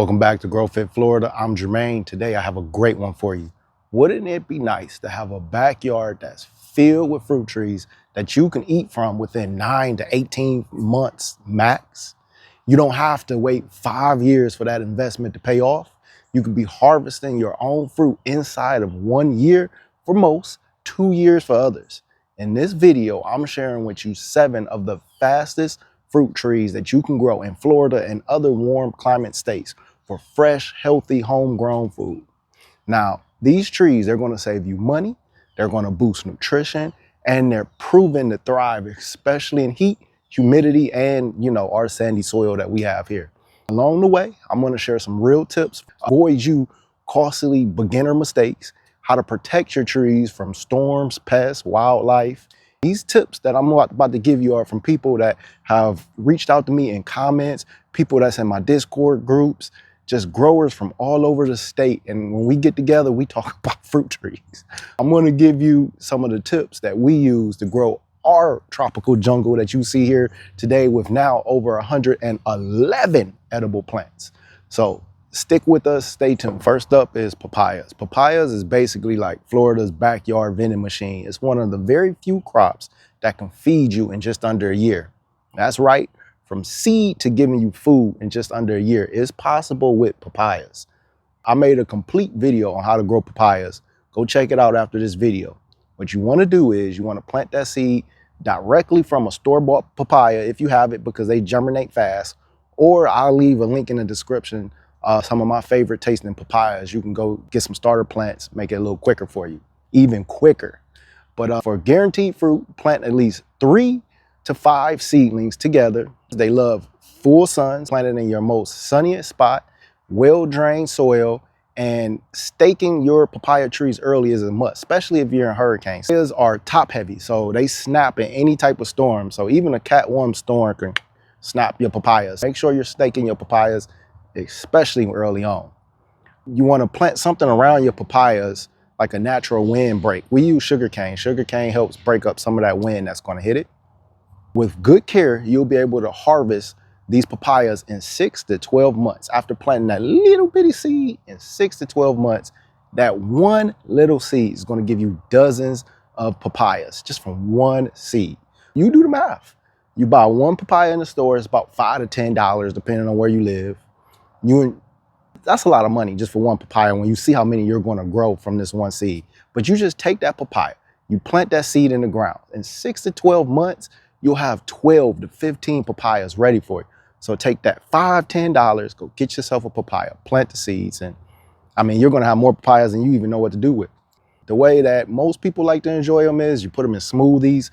Welcome back to GrowFit Florida. I'm Jermaine. Today I have a great one for you. Wouldn't it be nice to have a backyard that's filled with fruit trees that you can eat from within 9 to 18 months max? You don't have to wait 5 years for that investment to pay off. You can be harvesting your own fruit inside of 1 year for most, 2 years for others. In this video, I'm sharing with you 7 of the fastest fruit trees that you can grow in Florida and other warm climate states for fresh, healthy, homegrown food. Now, these trees, they're going to save you money, they're going to boost nutrition, and they're proven to thrive, especially in heat, humidity, and, our sandy soil that we have here. Along the way, I'm going to share some real tips, avoid you costly beginner mistakes, how to protect your trees from storms, pests, wildlife. These tips that I'm about to give you are from people that have reached out to me in comments, people that's in my Discord groups, just growers from all over the state. And when we get together, we talk about fruit trees. I'm going to give you some of the tips that we use to grow our tropical jungle that you see here today with now over 111 edible plants. So stick with us, stay tuned. First up is papayas. Papayas is basically like Florida's backyard vending machine. It's one of the very few crops that can feed you in just under a year. That's right. From seed to giving you food in just under a year is possible with papayas. I made a complete video on how to grow papayas. Go check it out after this video. What you want to do is you want to plant that seed directly from a store-bought papaya if you have it, because they germinate fast, or I'll leave a link in the description. Some of my favorite tasting papayas. You can go get some starter plants, make it a little quicker for you, even quicker. But for guaranteed fruit, plant at least 3 to 5 seedlings together. They love full sun, planted in your most sunniest spot, well-drained soil, and staking your papaya trees early is a must, especially if you're in hurricanes. Papayas are top heavy, so they snap in any type of storm. So even a Cat 1 storm can snap your papayas. Make sure you're staking your papayas, especially early on. You want to plant something around your papayas like a natural wind break. We use sugarcane. Sugarcane helps break up some of that wind that's going to hit it. With good care, you'll be able to harvest these papayas in 6 to 12 months. After planting that little bitty seed in 6 to 12 months, that one little seed is going to give you dozens of papayas just from one seed. You do the math. You buy one papaya in the store, it's about $5 to $10, depending on where you live. That's a lot of money just for one papaya when you see how many you're going to grow from this one seed. But you just take that papaya, you plant that seed in the ground. In 6 to 12 months, you'll have 12 to 15 papayas ready for you. So take that $5, $10, go get yourself a papaya, plant the seeds, and you're going to have more papayas than you even know what to do with. The way that most people like to enjoy them is you put them in smoothies,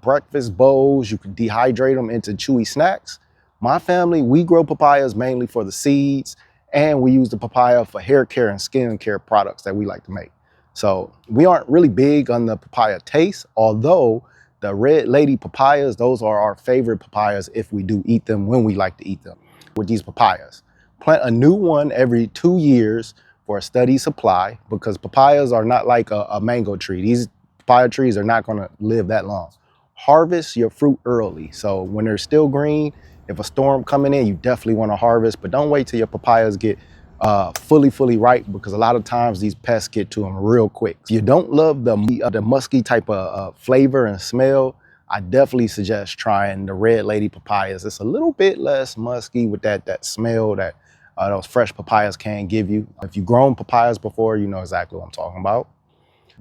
breakfast bowls. You can dehydrate them into chewy snacks. My family, we grow papayas mainly for the seeds, and we use the papaya for hair care and skin care products that we like to make. So we aren't really big on the papaya taste, although the red lady papayas, those are our favorite papayas if we do eat them, when we like to eat them. With these papayas, plant a new one every 2 years for a steady supply, because papayas are not like a mango tree. These papaya trees are not going to live that long. Harvest your fruit early. So when they're still green, if a storm coming in, you definitely want to harvest, but don't wait till your papayas get fully ripe, because a lot of times these pests get to them real quick. If you don't love the musky type of flavor and smell, I definitely suggest trying the red lady papayas. It's a little bit less musky with that smell that those fresh papayas can give you. If you've grown papayas before, you know exactly what I'm talking about.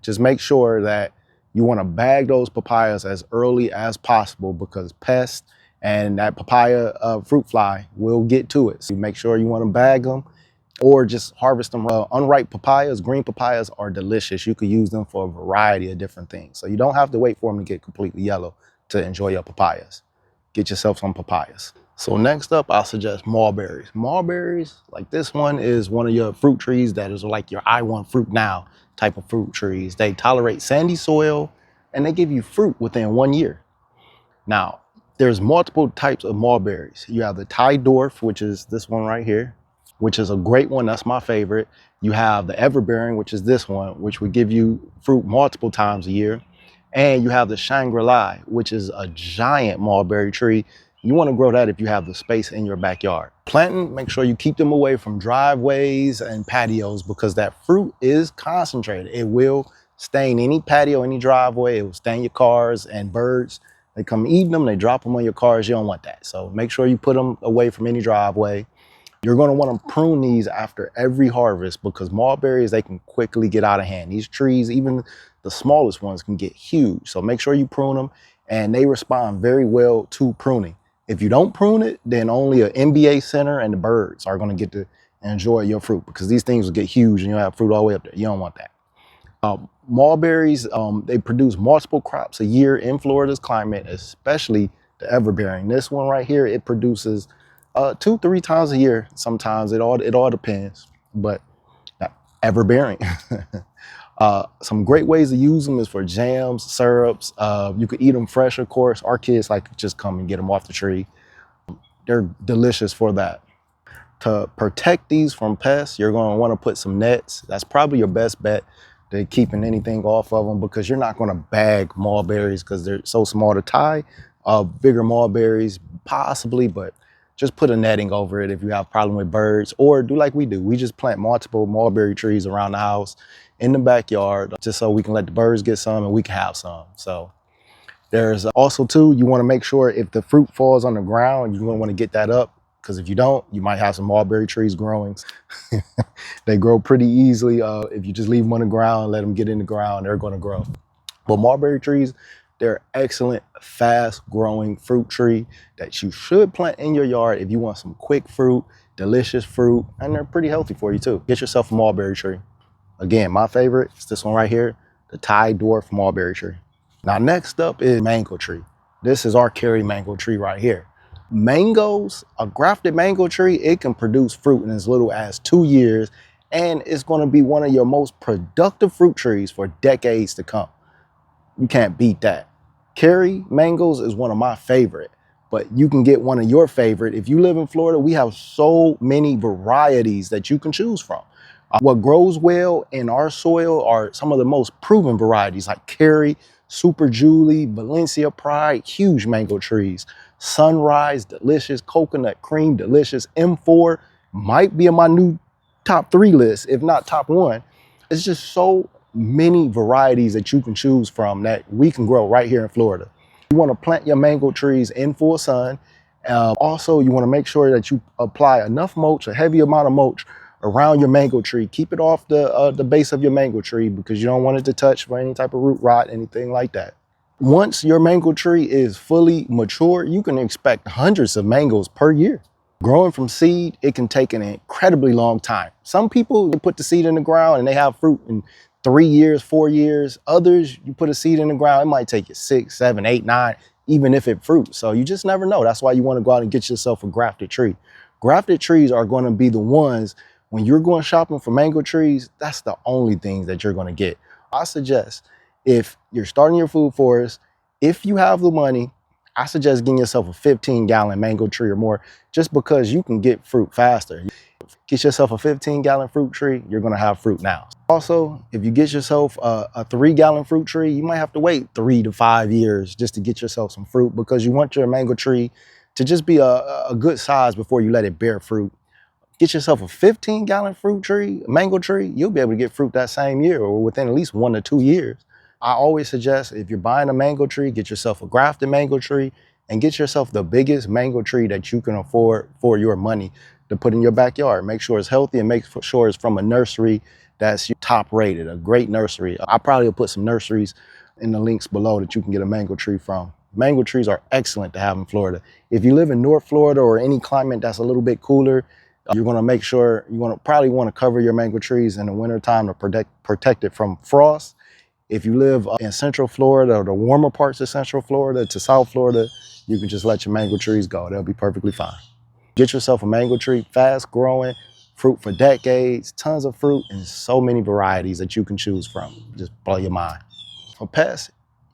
Just make sure that you want to bag those papayas as early as possible, because pests and that papaya fruit fly will get to it. So make sure you want to bag them, or just harvest them. Unripe papayas, green papayas are delicious. You could use them for a variety of different things. So you don't have to wait for them to get completely yellow to enjoy your papayas. Get yourself some papayas. So next up, I'll suggest mulberries. Mulberries, like this one, is one of your fruit trees that is like your I want fruit now type of fruit trees. They tolerate sandy soil, and they give you fruit within 1 year. Now, there's multiple types of mulberries. You have the Thai dwarf, which is this one right here, which is a great one. That's my favorite. You have the everbearing, which is this one, which would give you fruit multiple times a year. And you have the Shangri-La, which is a giant mulberry tree. You want to grow that if you have the space in your backyard. Planting, make sure you keep them away from driveways and patios because that fruit is concentrated. It will stain any patio, any driveway. It will stain your cars, and birds, they come eating them, they drop them on your cars. You don't want that. So make sure you put them away from any driveway. You're going to want to prune these after every harvest because mulberries, they can quickly get out of hand. These trees, even the smallest ones, can get huge. So make sure you prune them, and they respond very well to pruning. If you don't prune it, then only an NBA center and the birds are going to get to enjoy your fruit because these things will get huge and you'll have fruit all the way up there. You don't want that. Mulberries, they produce multiple crops a year in Florida's climate, especially the everbearing. This one right here, it produces 2-3 times a year. Sometimes it all depends, but everbearing. Some great ways to use them is for jams, syrups. You could eat them fresh, of course. Our kids like to just come and get them off the tree. They're delicious for that. To protect these from pests, you're going to want to put some nets. That's probably your best bet to keeping anything off of them because you're not going to bag mulberries because they're so small to tie. Bigger mulberries, possibly, but just put a netting over it if you have a problem with birds, or do like we do. We just plant multiple mulberry trees around the house in the backyard just so we can let the birds get some and we can have some. So there's also too, you want to make sure if the fruit falls on the ground, you're going to want to get that up because if you don't, you might have some mulberry trees growing. They grow pretty easily. If you just leave them on the ground, let them get in the ground, they're going to grow. But mulberry trees, they're excellent, fast-growing fruit tree that you should plant in your yard if you want some quick fruit, delicious fruit, and they're pretty healthy for you too. Get yourself a mulberry tree. Again, my favorite is this one right here, the Thai dwarf mulberry tree. Now next up is mango tree. This is our Kerry mango tree right here. Mangoes, a grafted mango tree, it can produce fruit in as little as 2 years, and it's going to be one of your most productive fruit trees for decades to come. You can't beat that. Kerry mangoes is one of my favorite, but you can get one of your favorite. If you live in Florida, we have so many varieties that you can choose from. What grows well in our soil are some of the most proven varieties like Kerry, Super Julie, Valencia Pride, huge mango trees. Sunrise, delicious. Coconut Cream, delicious. M4 might be in my new top 3 list, if not top 1. It's just so many varieties that you can choose from that we can grow right here in Florida. You want to plant your mango trees in full sun. Also, you want to make sure that you apply enough mulch, a heavy amount of mulch around your mango tree. Keep it off the base of your mango tree because you don't want it to touch for any type of root rot, anything like that. Once your mango tree is fully mature, you can expect hundreds of mangoes per year. Growing from seed, it can take an incredibly long time. Some people, they put the seed in the ground and they have fruit in 3 years, 4 years. Others, you put a seed in the ground, it might take you 6, 7, 8, 9, even if it fruits. So you just never know. That's why you want to go out and get yourself a grafted tree. Grafted trees are going to be the ones, when you're going shopping for mango trees, that's the only things that you're going to get. I suggest if you're starting your food forest, if you have the money, I suggest getting yourself a 15-gallon mango tree or more just because you can get fruit faster. Get yourself a 15-gallon fruit tree, you're going to have fruit now. Also, if you get yourself a 3-gallon fruit tree, you might have to wait 3 to 5 years just to get yourself some fruit because you want your mango tree to just be a good size before you let it bear fruit. Get yourself a 15-gallon fruit tree, mango tree, you'll be able to get fruit that same year or within at least 1 to 2 years. I always suggest if you're buying a mango tree, get yourself a grafted mango tree and get yourself the biggest mango tree that you can afford for your money to put in your backyard. Make sure it's healthy and make sure it's from a nursery that's top rated, a great nursery. I probably will put some nurseries in the links below that you can get a mango tree from. Mango trees are excellent to have in Florida. If you live in North Florida or any climate that's a little bit cooler, you're going to make sure you probably want to cover your mango trees in the wintertime to protect it from frost. If you live in Central Florida or the warmer parts of Central Florida to South Florida, you can just let your mango trees go. They'll be perfectly fine. Get yourself a mango tree, fast growing, fruit for decades, tons of fruit, and so many varieties that you can choose from. Just blow your mind. For pests,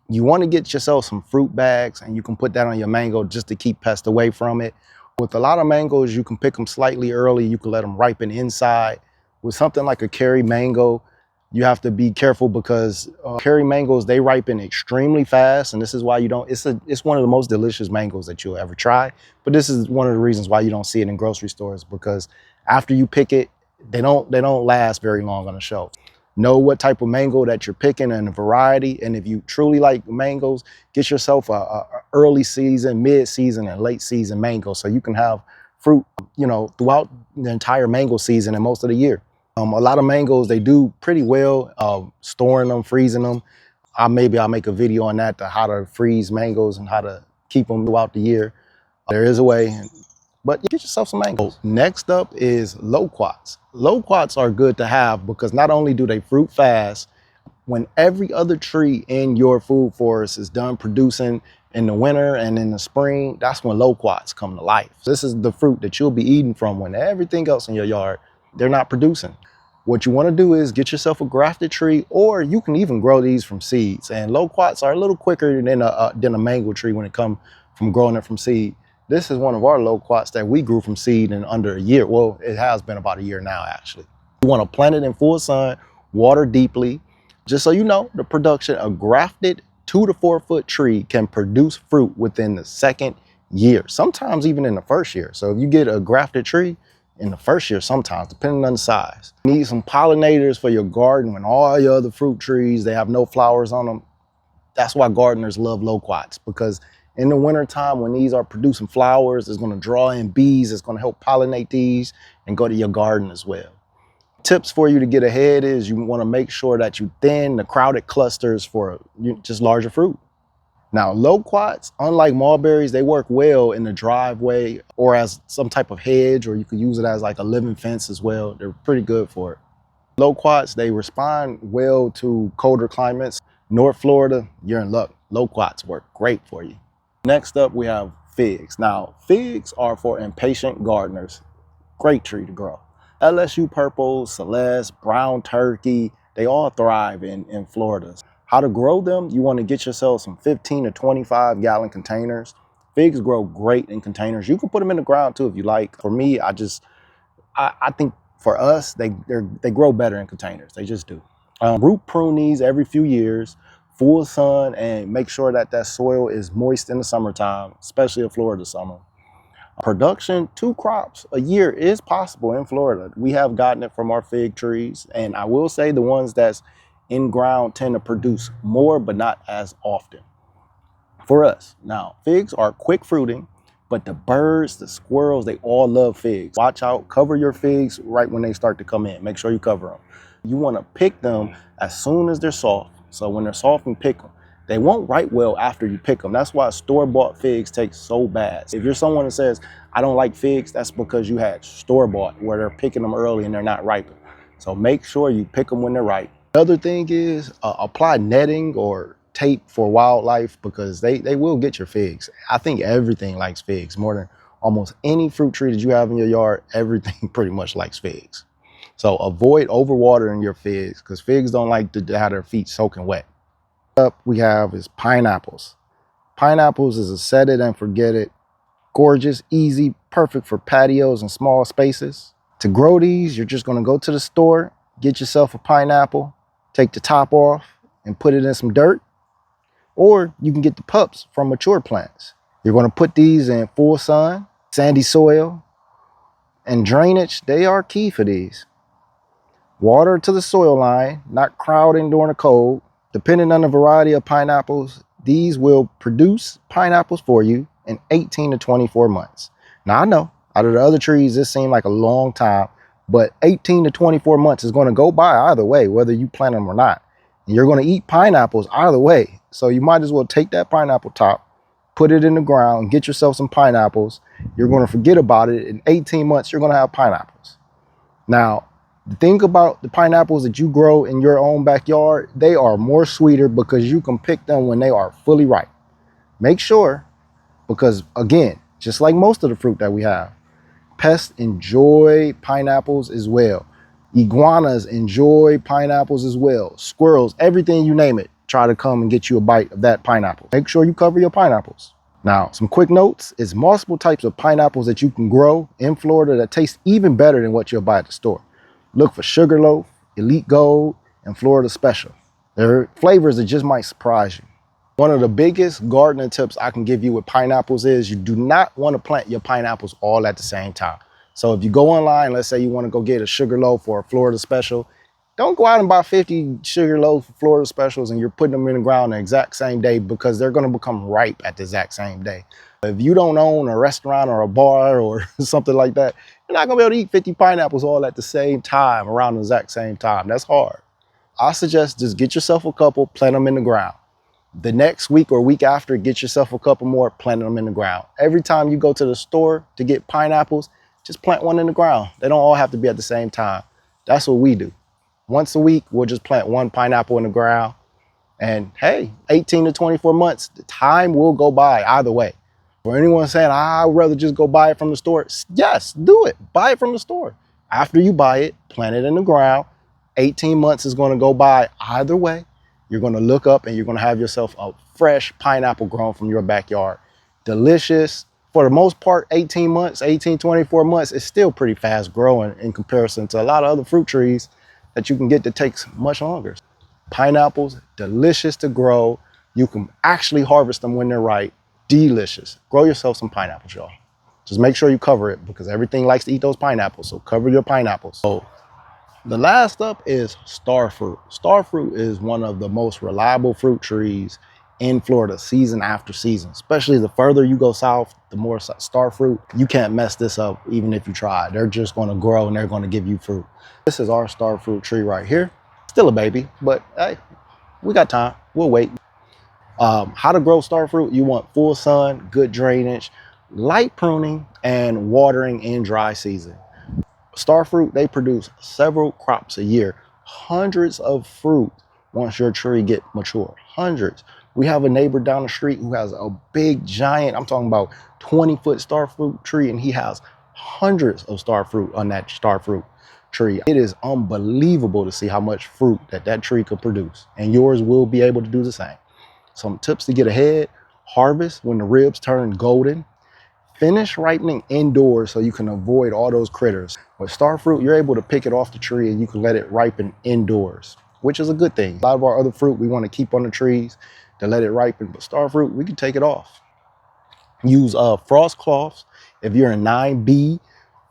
you want to get yourself some fruit bags and you can put that on your mango just to keep pests away from it. With a lot of mangoes, you can pick them slightly early. You can let them ripen inside. With something like a Kerry mango, You have to be careful because cherry mangoes, they ripen extremely fast, and this is why you don't. It's one of the most delicious mangoes that you'll ever try. But this is one of the reasons why you don't see it in grocery stores, because after you pick it, they don't last very long on the shelf. Know what type of mango that you're picking and the variety, and if you truly like mangoes, get yourself a early season, mid season, and late season mango, so you can have fruit, throughout the entire mango season and most of the year. A lot of mangoes, they do pretty well storing them, freezing them. I'll make a video on that, to how to freeze mangoes and how to keep them throughout the year. There is a way, but get yourself some mangoes. Next up is loquats. Loquats are good to have because not only do they fruit fast, when every other tree in your food forest is done producing in the winter and in the spring, that's when loquats come to life. This is the fruit that you'll be eating from when everything else in your yard, they're not producing. What you want to do is get yourself a grafted tree, or you can even grow these from seeds. And loquats are a little quicker than a mango tree when it comes from growing it from seed. This is one of our loquats that we grew from seed in under a year. Well, it has been about a year now, actually. You want to plant it in full sun, water deeply. Just so you know, the production, a grafted 2 to 4 foot tree can produce fruit within the second year, sometimes even in the first year. So if you get a grafted tree in the first year, sometimes, depending on the size. You need some pollinators for your garden when all your other fruit trees, they have no flowers on them. That's why gardeners love loquats, because in the wintertime, when these are producing flowers, it's going to draw in bees. It's going to help pollinate these and go to your garden as well. Tips for you to get ahead is you want to make sure that you thin the crowded clusters for just larger fruit. Now, loquats, unlike mulberries, they work well in the driveway or as some type of hedge, or you could use it as like a living fence as well. They're pretty good for it. Loquats, they respond well to colder climates. North Florida, you're in luck. Loquats work great for you. Next up, we have figs. Now, figs are for impatient gardeners. Great tree to grow. LSU purple, Celeste, brown turkey, they all thrive in Florida. How to grow them? You want to get yourself some 15 to 25 gallon containers. Figs grow great in containers. You can put them in the ground too if you like. For me, I think for us, they grow better in containers. They just do. Root prune these every few years, full sun, and make sure that soil is moist in the summertime, especially in Florida summer. Production, 2 crops a year is possible in Florida. We have gotten it from our fig trees, and I will say the ones that's in ground tend to produce more, but not as often for us. Now, figs are quick fruiting, but the birds, the squirrels, they all love figs. Watch out, cover your figs right when they start to come in. Make sure you cover them. You want to pick them as soon as they're soft. So when they're soft, you pick them. They won't ripe well after you pick them. That's why store-bought figs taste so bad. If you're someone that says, I don't like figs, that's because you had store-bought where they're picking them early and they're not ripe. So make sure you pick them when they're ripe. The other thing is apply netting or tape for wildlife, because they will get your figs. I think everything likes figs more than almost any fruit tree that you have in your yard. Everything pretty much likes figs. So avoid overwatering your figs, because figs don't like to have their feet soaking wet. Up we have is pineapples. Pineapples is a set it and forget it. Gorgeous, easy, perfect for patios and small spaces. To grow these, you're just going to go to the store, get yourself a pineapple, take the top off and put it in some dirt, or you can get the pups from mature plants. You're going to put these in full sun, sandy soil, and drainage. They are key for these. Water to the soil line, not crowding during the cold. Depending on the variety of pineapples, these will produce pineapples for you in 18 to 24 months. Now, I know out of the other trees, this seemed like a long time, but 18 to 24 months is going to go by either way, whether you plant them or not. And you're going to eat pineapples either way. So you might as well take that pineapple top, put it in the ground, get yourself some pineapples. You're going to forget about it. In 18 months, you're going to have pineapples. Now, the thing about the pineapples that you grow in your own backyard, they are more sweeter because you can pick them when they are fully ripe. Make sure, because again, just like most of the fruit that we have, pests enjoy pineapples as well. Iguanas enjoy pineapples as well. Squirrels, everything you name it, try to come and get you a bite of that pineapple. Make sure you cover your pineapples. Now, some quick notes is multiple types of pineapples that you can grow in Florida that taste even better than what you'll buy at the store. Look for Sugarloaf, Elite Gold, and Florida Special. They're flavors that just might surprise you. One of the biggest gardening tips I can give you with pineapples is you do not want to plant your pineapples all at the same time. So if you go online, let's say you want to go get a sugar loaf or a Florida Special, don't go out and buy 50 sugar loaf Florida Specials and you're putting them in the ground the exact same day, because they're going to become ripe at the exact same day. If you don't own a restaurant or a bar or something like that, you're not going to be able to eat 50 pineapples all at the same time, around the exact same time. That's hard. I suggest just get yourself a couple, plant them in the ground. The next week or week after, get yourself a couple more, plant them in the ground. Every time you go to the store to get pineapples, just plant one in the ground. They don't all have to be at the same time. That's what we do. Once a week, we'll just plant one pineapple in the ground. And hey, 18 to 24 months, the time will go by either way. For anyone saying, I'd rather just go buy it from the store, yes, do it. Buy it from the store. After you buy it, plant it in the ground. 18 months is going to go by either way. You're going to look up and you're going to have yourself a fresh pineapple grown from your backyard. Delicious. For the most part, 18 months, 24 months is still pretty fast growing in comparison to a lot of other fruit trees that you can get that takes much longer. Pineapples, delicious to grow. You can actually harvest them when they're ripe. Delicious. Grow yourself some pineapples, y'all. Just make sure you cover it, because everything likes to eat those pineapples. So cover your pineapples. So the last up is starfruit. Starfruit is one of the most reliable fruit trees in Florida season after season. Especially the further you go south, the more starfruit. You can't mess this up even if you try. They're just going to grow and they're going to give you fruit. This is our starfruit tree right here. Still a baby, but hey, we got time. We'll wait. How to grow starfruit? You want full sun, good drainage, light pruning, and watering in dry season. Starfruit, they produce several crops a year, hundreds of fruit once your tree get mature, hundreds. We have a neighbor down the street who has a big giant, I'm talking about 20-foot starfruit tree, and he has hundreds of starfruit on that starfruit tree. It is unbelievable to see how much fruit that tree could produce, and yours will be able to do the same. Some tips to get ahead: harvest when the ribs turn golden. Finish ripening indoors so you can avoid all those critters. With starfruit, you're able to pick it off the tree and you can let it ripen indoors, which is a good thing. A lot of our other fruit we want to keep on the trees to let it ripen, but starfruit, we can take it off. Use frost cloths if you're in 9B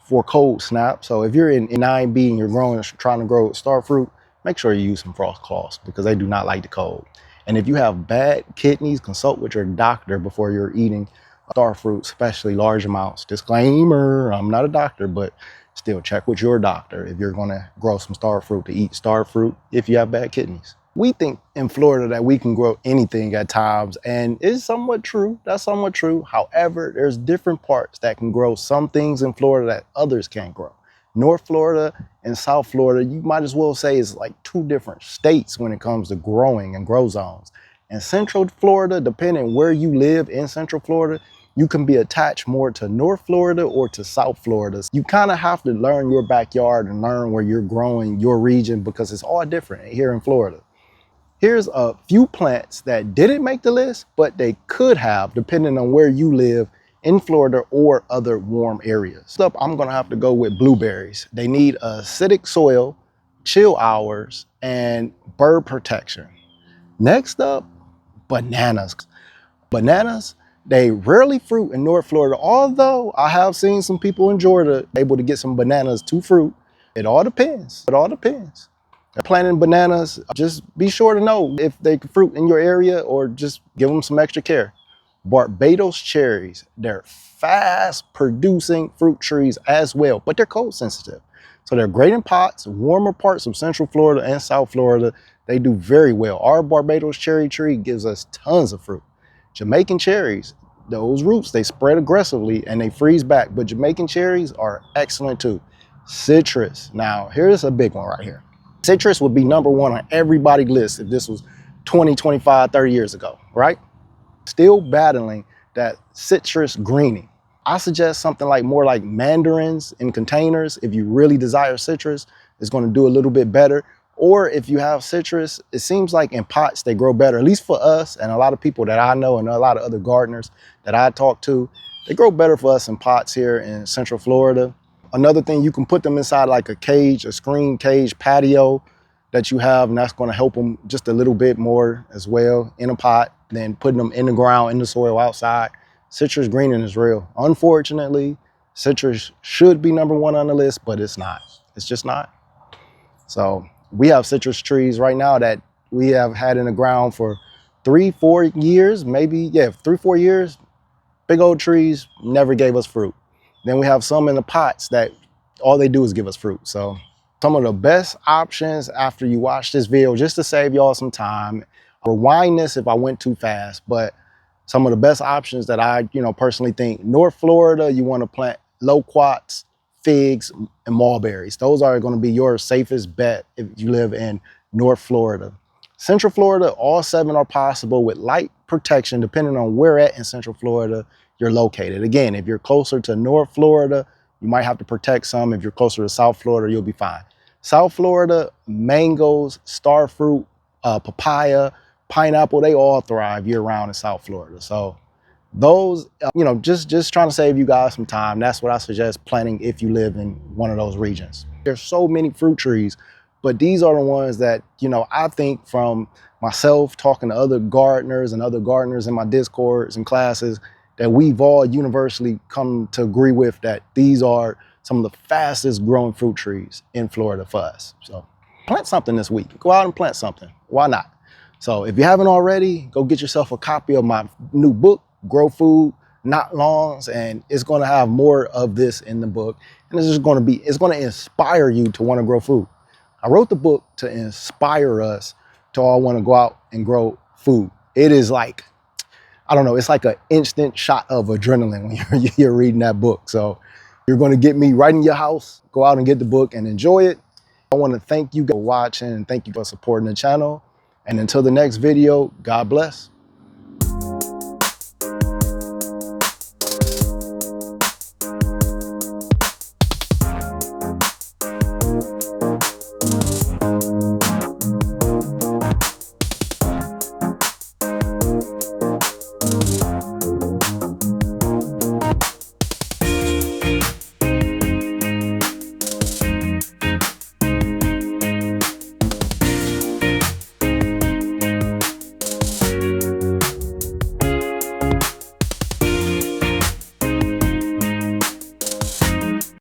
for cold snap. So if you're in 9B and you're trying to grow starfruit, make sure you use some frost cloths, because they do not like the cold. And if you have bad kidneys, consult with your doctor before you're eating starfruit, especially large amounts. Disclaimer, I'm not a doctor, but still check with your doctor if you're going to grow some starfruit, to eat starfruit if you have bad kidneys. We think in Florida that we can grow anything at times, and it's somewhat true. That's somewhat true. However, there's different parts that can grow some things in Florida that others can't grow. North Florida and South Florida, you might as well say, is like two different states when it comes to growing and grow zones. In Central Florida, depending where you live in Central Florida, you can be attached more to North Florida or to South Florida. You kind of have to learn your backyard and learn where you're growing your region, because it's all different here in Florida. Here's a few plants that didn't make the list, but they could have, depending on where you live in Florida or other warm areas. Up, I'm gonna have to go with blueberries. They need acidic soil, chill hours, and bird protection. Next up, bananas. Bananas, they rarely fruit in North Florida, although I have seen some people in Georgia able to get some bananas to fruit. It all depends. It all depends. Planting bananas, just be sure to know if they can fruit in your area, or just give them some extra care. Barbados cherries, they're fast producing fruit trees as well, but they're cold sensitive. So they're great in pots. Warmer parts of Central Florida and South Florida, they do very well. Our Barbados cherry tree gives us tons of fruit. Jamaican cherries, those roots, they spread aggressively and they freeze back, but Jamaican cherries are excellent too. Citrus, now here's a big one right here. Citrus would be number one on everybody's list if this was 20, 25, 30 years ago, right? Still battling that citrus greening. I suggest something like more like mandarins in containers. If you really desire citrus, it's going to do a little bit better. Or if you have citrus, it seems like in pots they grow better, at least for us and a lot of people that I know and a lot of other gardeners that I talk to. They grow better for us in pots here in Central Florida. Another thing, you can put them inside like a cage, a screen cage patio. that you have, and that's going to help them just a little bit more as well in a pot than putting them in the ground, in the soil, outside. Citrus greening is real. Unfortunately, citrus should be #1 on the list, but it's not. It's just not. So we have citrus trees right now that we have had in the ground for 3-4 years, maybe, yeah, 3-4 years. Big old trees, never gave us fruit. Then we have some in the pots that all they do is give us fruit. So some of the best options after you watch this video, just to save y'all some time, rewind this if I went too fast, but some of the best options that I, personally think, North Florida, you want to plant loquats, figs, and mulberries. Those are going to be your safest bet if you live in North Florida. Central Florida, all 7 are possible with light protection, depending on where at in Central Florida you're located. Again, if you're closer to North Florida, you might have to protect some. If you're closer to South Florida, you'll be fine. South Florida, mangoes, starfruit, papaya, pineapple, they all thrive year round in South Florida. So those, just trying to save you guys some time. That's what I suggest planting if you live in one of those regions. There's so many fruit trees, but these are the ones that, I think from myself talking to other gardeners and other gardeners in my discords and classes, that we've all universally come to agree with that these are some of the fastest growing fruit trees in Florida for us. So plant something this week. Go out and plant something. Why not? So if you haven't already, go get yourself a copy of my new book, Grow Food, Not Longs, and it's going to have more of this in the book. And it's going to inspire you to want to grow food. I wrote the book to inspire us to all want to go out and grow food. It is like, I don't know, it's like an instant shot of adrenaline when you're reading that book. So you're going to get me right in your house. Go out and get the book and enjoy it. I want to thank you for watching and thank you for supporting the channel. And until the next video, God bless.